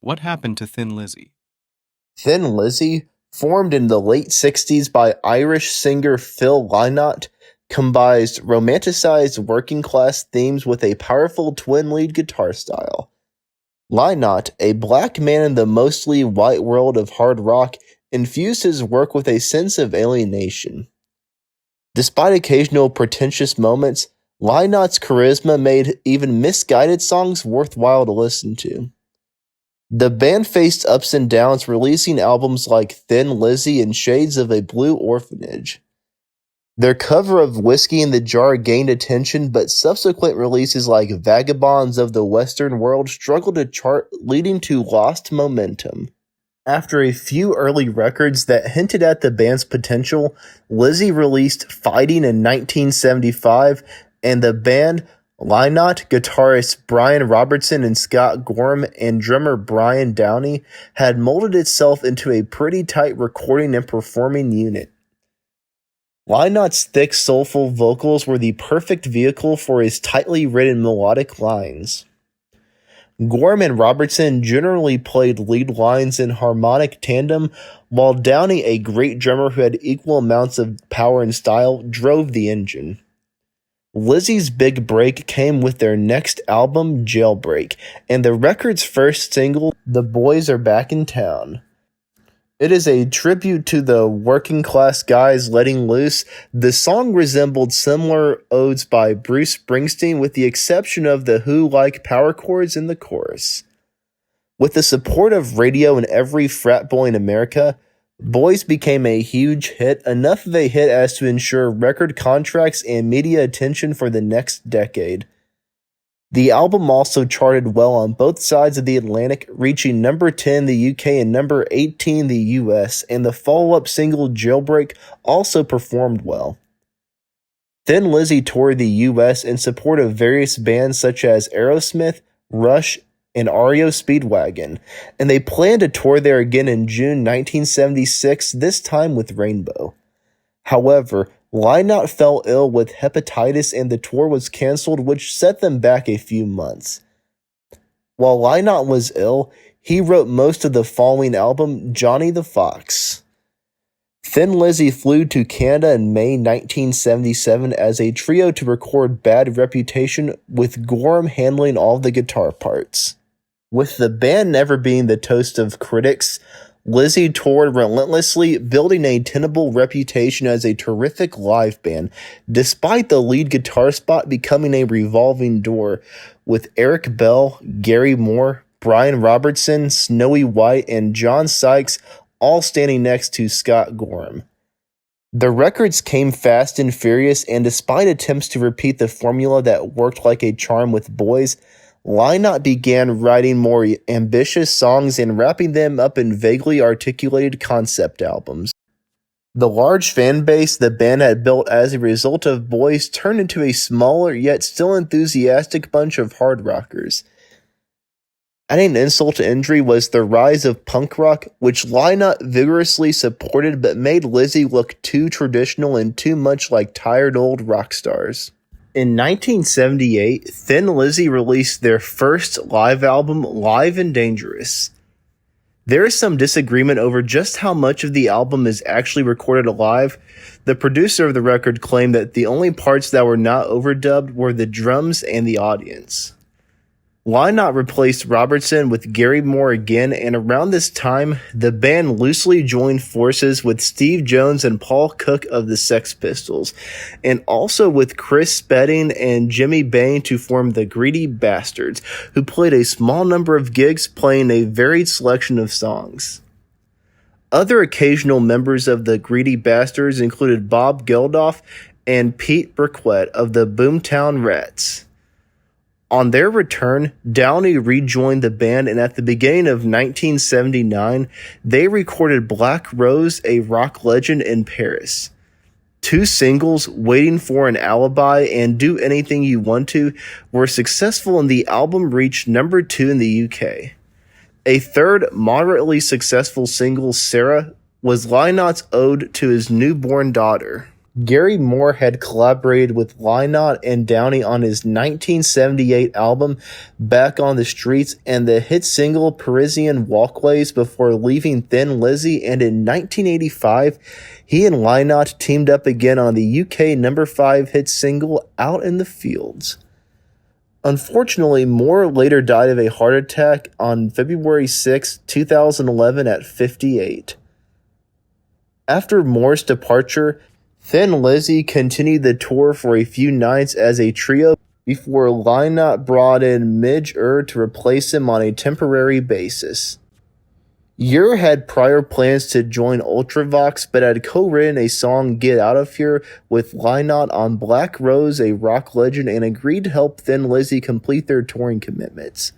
What happened to Thin Lizzy? Thin Lizzy, formed in the late 60s by Irish singer Phil Lynott, combines romanticized working-class themes with a powerful twin-lead guitar style. Lynott, a black man in the mostly white world of hard rock, infused his work with a sense of alienation. Despite occasional pretentious moments, Lynott's charisma made even misguided songs worthwhile to listen to. The band faced ups and downs, releasing albums like Thin Lizzy and Shades of a Blue Orphanage. Their cover of Whiskey in the Jar gained attention, but subsequent releases like Vagabonds of the Western World struggled to chart, leading to lost momentum. After a few early records that hinted at the band's potential, Lizzy released Fighting in 1975, and the band, Lynott, guitarists Brian Robertson and Scott Gorham, and drummer Brian Downey, had molded itself into a pretty tight recording and performing unit. Lynott's thick, soulful vocals were the perfect vehicle for his tightly written melodic lines. Gorham and Robertson generally played lead lines in harmonic tandem, while Downey, a great drummer who had equal amounts of power and style, drove the engine. Lizzy's big break came with their next album, Jailbreak, and the record's first single, The Boys Are Back in Town. It is a tribute to the working-class guys letting loose. The song resembled similar odes by Bruce Springsteen, with the exception of the Who-like power chords in the chorus. With the support of radio and every frat boy in America, Boys became a huge hit, enough of a hit as to ensure record contracts and media attention for the next decade. The album also charted well on both sides of the Atlantic, reaching number 10 in the UK and number 18 in the US, and the follow-up single Jailbreak also performed well. Thin Lizzy toured the US in support of various bands such as Aerosmith, Rush, and REO Speedwagon, and they plan to tour there again in June 1976, this time with Rainbow. However, Lynott fell ill with hepatitis and the tour was cancelled, which set them back a few months. While Lynott was ill, he wrote most of the following album, Johnny the Fox. Thin Lizzy flew to Canada in May 1977 as a trio to record Bad Reputation, with Gorham handling all the guitar parts. With the band never being the toast of critics, Lizzy toured relentlessly, building a tenable reputation as a terrific live band, despite the lead guitar spot becoming a revolving door, with Eric Bell, Gary Moore, Brian Robertson, Snowy White, and John Sykes all standing next to Scott Gorham. The records came fast and furious, and despite attempts to repeat the formula that worked like a charm with Boys, Lynott began writing more ambitious songs and wrapping them up in vaguely articulated concept albums. The large fan base the band had built as a result of Boys turned into a smaller yet still enthusiastic bunch of hard rockers. Adding insult to injury was the rise of punk rock, which Lynott vigorously supported but made Lizzy look too traditional and too much like tired old rock stars. In 1978, Thin Lizzy released their first live album, Live and Dangerous. There is some disagreement over just how much of the album is actually recorded live. The producer of the record claimed that the only parts that were not overdubbed were the drums and the audience. Lynott replaced Robertson with Gary Moore again, and around this time, the band loosely joined forces with Steve Jones and Paul Cook of the Sex Pistols, and also with Chris Spedding and Jimmy Bain to form the Greedy Bastards, who played a small number of gigs playing a varied selection of songs. Other occasional members of the Greedy Bastards included Bob Geldof and Pete Burquette of the Boomtown Rats. On their return, Downey rejoined the band, and at the beginning of 1979, they recorded Black Rose, a rock legend, in Paris. Two singles, Waiting for an Alibi and Do Anything You Want To, were successful, and the album reached number 2 in the UK. A third, moderately successful single, Sarah, was Lynott's ode to his newborn daughter. Gary Moore had collaborated with Lynott and Downey on his 1978 album Back on the Streets and the hit single Parisian Walkways before leaving Thin Lizzy, and in 1985 he and Lynott teamed up again on the UK number 5 hit single Out in the Fields. Unfortunately, Moore later died of a heart attack on February 6, 2011 at 58. After Moore's departure, Thin Lizzy continued the tour for a few nights as a trio before Lynott brought in Midge Ure to replace him on a temporary basis. Ure had prior plans to join Ultravox, but had co-written a song Get Out of Here with Lynott on Black Rose, a rock legend, and agreed to help Thin Lizzy complete their touring commitments.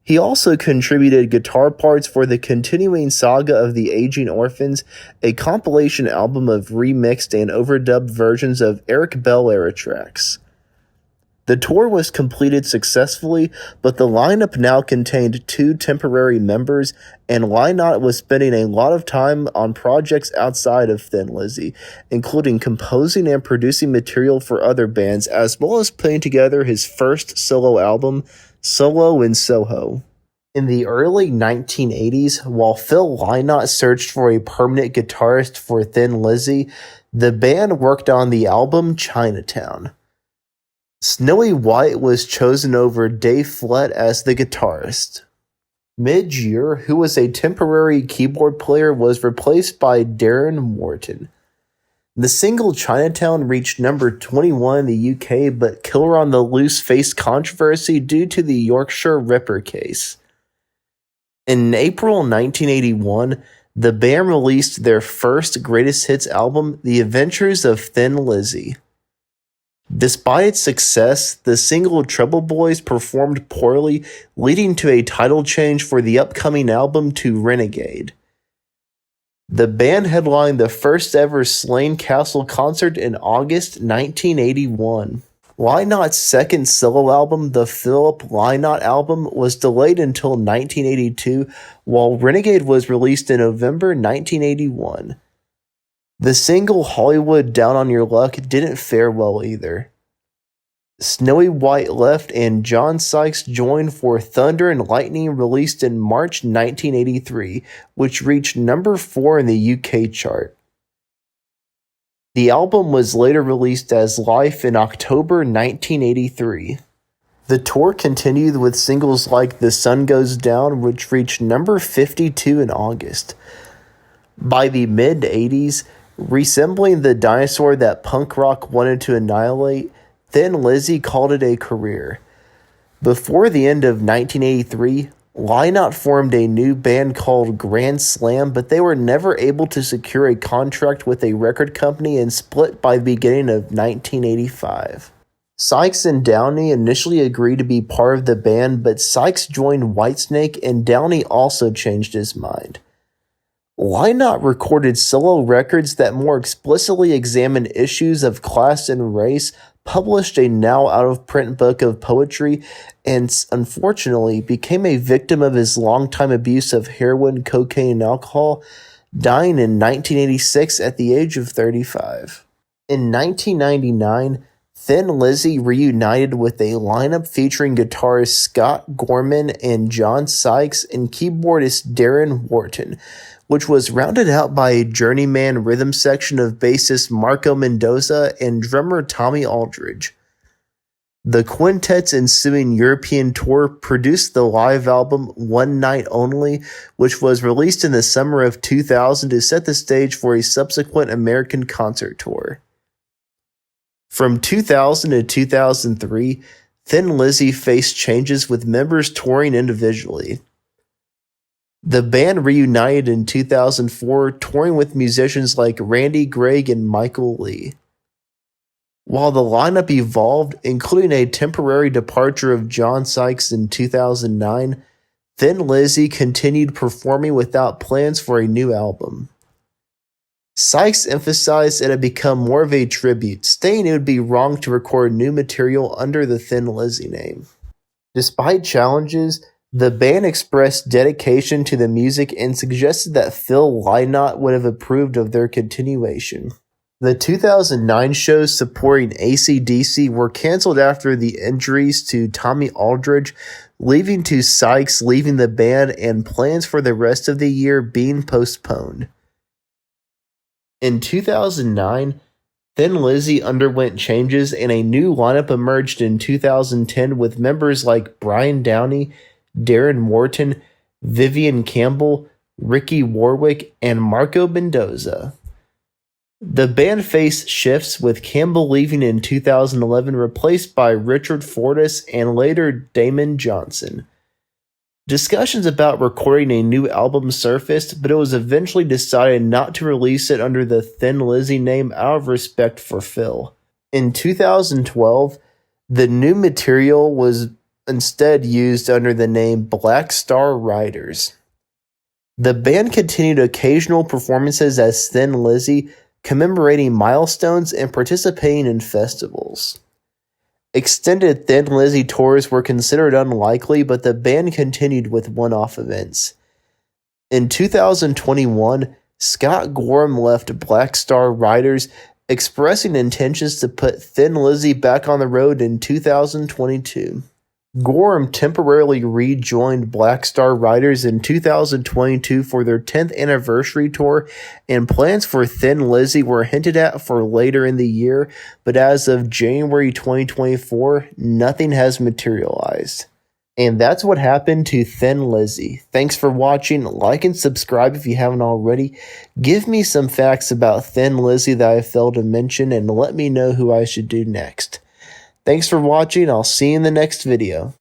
He also contributed guitar parts for the continuing saga of the Aging Orphans, a compilation album of remixed and overdubbed versions of Eric Bell era tracks. The tour was completed successfully, but the lineup now contained 2 temporary members, and Lynott was spending a lot of time on projects outside of Thin Lizzy, including composing and producing material for other bands, as well as putting together his first solo album, Solo in Soho. In the early 1980s, while Phil Lynott searched for a permanent guitarist for Thin Lizzy, the band worked on the album Chinatown. Snowy White was chosen over Dave Flett as the guitarist. Midge Ure, who was a temporary keyboard player, was replaced by Darren Morton. The single Chinatown reached number 21 in the UK, but Killer on the Loose faced controversy due to the Yorkshire Ripper case. In April 1981, the band released their first greatest hits album, The Adventures of Thin Lizzy. Despite its success, the single Trouble Boys performed poorly, leading to a title change for the upcoming album to Renegade. The band headlined the first ever Slane Castle concert in August 1981. Lynott's second solo album, the Philip Lynott Album, was delayed until 1982, while Renegade was released in November 1981. The single Hollywood Down on Your Luck didn't fare well either. Snowy White left and John Sykes joined for Thunder and Lightning, released in March 1983, which reached number 4 in the UK chart. The album was later released as Life in October 1983. The tour continued with singles like The Sun Goes Down, which reached number 52 in August. By the mid-80s, resembling the dinosaur that punk rock wanted to annihilate, Thin Lizzy called it a career. Before the end of 1983, Lynott formed a new band called Grand Slam, but they were never able to secure a contract with a record company and split by the beginning of 1985. Sykes and Downey initially agreed to be part of the band, but Sykes joined Whitesnake and Downey also changed his mind. Lynott recorded solo records that more explicitly examined issues of class and race, published a now out-of-print book of poetry, and unfortunately became a victim of his longtime abuse of heroin, cocaine, and alcohol, dying in 1986 at the age of 35. In 1999, Thin Lizzy reunited with a lineup featuring guitarist Scott Gorman and John Sykes and keyboardist Darren Wharton, which was rounded out by a journeyman rhythm section of bassist Marco Mendoza and drummer Tommy Aldridge. The quintet's ensuing European tour produced the live album One Night Only, which was released in the summer of 2000 to set the stage for a subsequent American concert tour. From 2000 to 2003, Thin Lizzy faced changes with members touring individually. The band reunited in 2004, touring with musicians like Randy Gregg and Michael Lee. While the lineup evolved, including a temporary departure of John Sykes in 2009, Thin Lizzy continued performing without plans for a new album. Sykes emphasized it had become more of a tribute, stating it would be wrong to record new material under the Thin Lizzy name. Despite challenges, the band expressed dedication to the music and suggested that Phil Lynott would have approved of their continuation. The 2009 shows supporting AC/DC were canceled after the injuries to Tommy Aldridge, leading to Sykes leaving the band and plans for the rest of the year being postponed. In 2009, Thin Lizzy underwent changes and a new lineup emerged in 2010 with members like Brian Downey, Darren Morton, Vivian Campbell, Ricky Warwick, and Marco Mendoza. The band faced shifts, with Campbell leaving in 2011, replaced by Richard Fortas and later Damon Johnson. Discussions about recording a new album surfaced, but it was eventually decided not to release it under the Thin Lizzy name out of respect for Phil. In 2012, the new material was instead used under the name Black Star Riders. The band continued occasional performances as Thin Lizzy, commemorating milestones and participating in festivals. Extended Thin Lizzy tours were considered unlikely, but the band continued with one-off events. In 2021, Scott Gorham left Black Star Riders, expressing intentions to put Thin Lizzy back on the road in 2022. Gorham temporarily rejoined Black Star Riders in 2022 for their 10th anniversary tour, and plans for Thin Lizzy were hinted at for later in the year, but as of January 2024, nothing has materialized. And that's what happened to Thin Lizzy. Thanks for watching. Like and subscribe if you haven't already. Give me some facts about Thin Lizzy that I failed to mention, and let me know who I should do next. Thanks for watching. I'll see you in the next video.